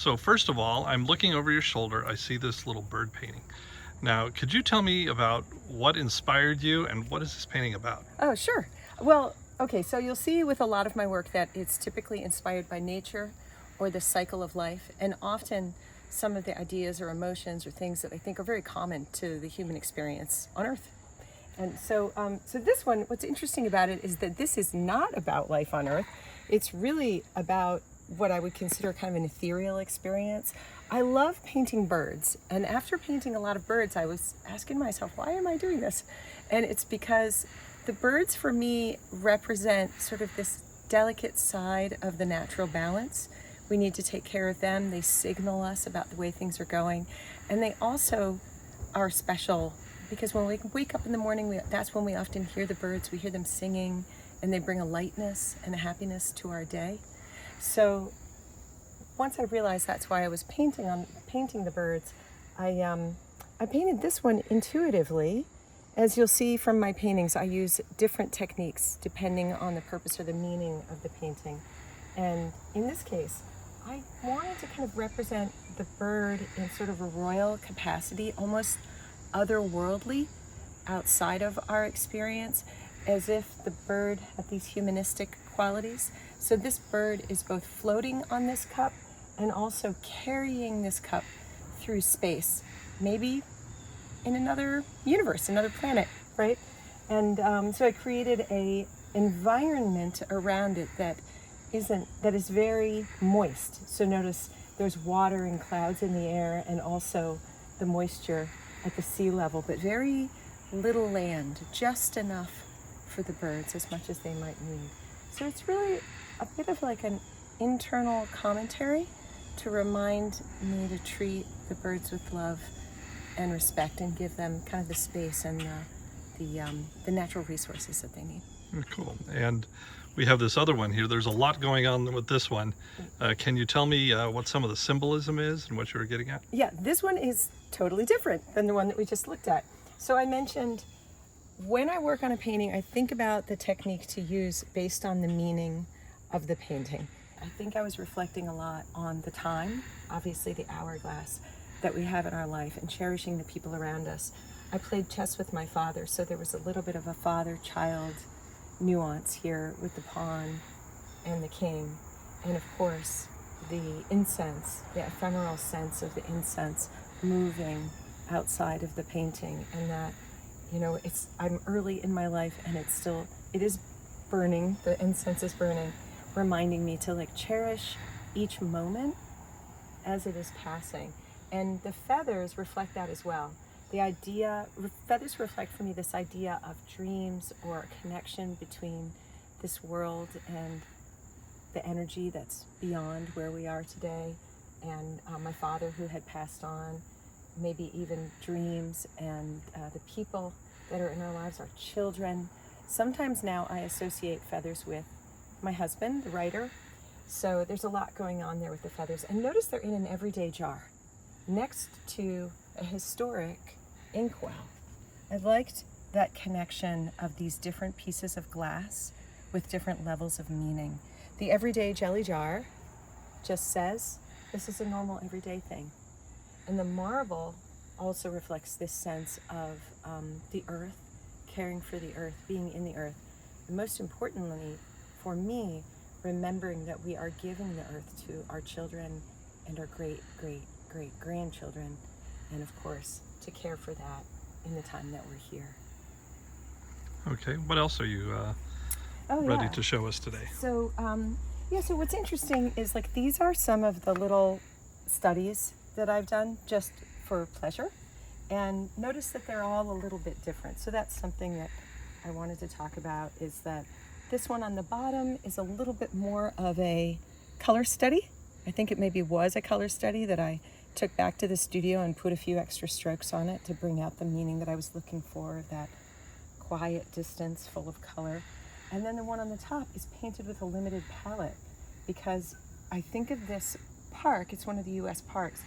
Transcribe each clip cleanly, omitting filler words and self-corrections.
So first of all, I'm looking over your shoulder. I see this little bird painting. Now, could you tell me about what inspired you and what is this painting about? Oh, sure. Well, okay, so you'll see with a lot of my work that it's typically inspired by nature or the cycle of life, and often some of the ideas or emotions or things that I think are very common to the human experience on Earth. And so this one, what's interesting about it is that this is not about life on Earth. It's really about what I would consider kind of an ethereal experience. I love painting birds, and after painting a lot of birds, I was asking myself, why am I doing this? And it's because the birds for me represent sort of this delicate side of the natural balance. We need to take care of them. They signal us about the way things are going, and they also are special because when we wake up in the morning, that's when we often hear the birds. We hear them singing, and they bring a lightness and a happiness to our day. So once I realized that's why I was painting the birds, I painted this one intuitively. As you'll see from my paintings, I use different techniques depending on the purpose or the meaning of the painting. And in this case, I wanted to kind of represent the bird in sort of a royal capacity, almost otherworldly, outside of our experience, as if the bird had these humanistic qualities. So this bird is both floating on this cup and also carrying this cup through space, maybe in another universe, another planet, right? And so I created a environment around it that is very moist. So notice there's water and clouds in the air, and also the moisture at the sea level, but very little land, just enough for the birds, as much as they might need. So it's really a bit of like an internal commentary to remind me to treat the birds with love and respect, and give them kind of the space and the natural resources that they need. Cool. And we have this other one here. There's a lot going on with this one. Can you tell me what some of the symbolism is and what you were getting at? Yeah, this one is totally different than the one that we just looked at. So I mentioned when I work on a painting, I think about the technique to use based on the meaning of the painting. I think I was reflecting a lot on the time, obviously the hourglass that we have in our life, and cherishing the people around us. I played chess with my father, so there was a little bit of a father-child nuance here with the pawn and the king. And of course, the incense, the ephemeral sense of the incense moving outside of the painting, and that, you know, I'm early in my life and it is burning, the incense is burning, reminding me to like cherish each moment as it is passing. And the feathers reflect that as well. Feathers reflect for me this idea of dreams, or a connection between this world and the energy that's beyond where we are today, and my father who had passed on, maybe even dreams, and the people that are in our lives, our children. Sometimes now I associate feathers with my husband, the writer. So there's a lot going on there with the feathers. And notice they're in an everyday jar next to a historic inkwell. I liked that connection of these different pieces of glass with different levels of meaning. The everyday jelly jar just says, this is a normal everyday thing. And the marble also reflects this sense of the earth, caring for the earth, being in the earth. And most importantly, for me, remembering that we are giving the earth to our children and our great-great-great-grandchildren, and of course, to care for that in the time that we're here. Okay, what else are you ready to show us today? So, so what's interesting is like these are some of the little studies that I've done just for pleasure. And notice that they're all a little bit different. So that's something that I wanted to talk about, is that this one on the bottom is a little bit more of a color study. I think it maybe was a color study that I took back to the studio and put a few extra strokes on it to bring out the meaning that I was looking for, that quiet distance full of color. And then the one on the top is painted with a limited palette, because I think of this park, it's one of the US parks,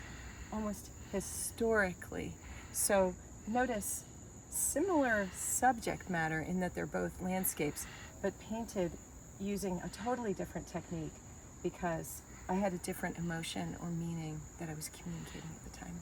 almost historically. So notice similar subject matter in that they're both landscapes, but painted using a totally different technique, because I had a different emotion or meaning that I was communicating at the time.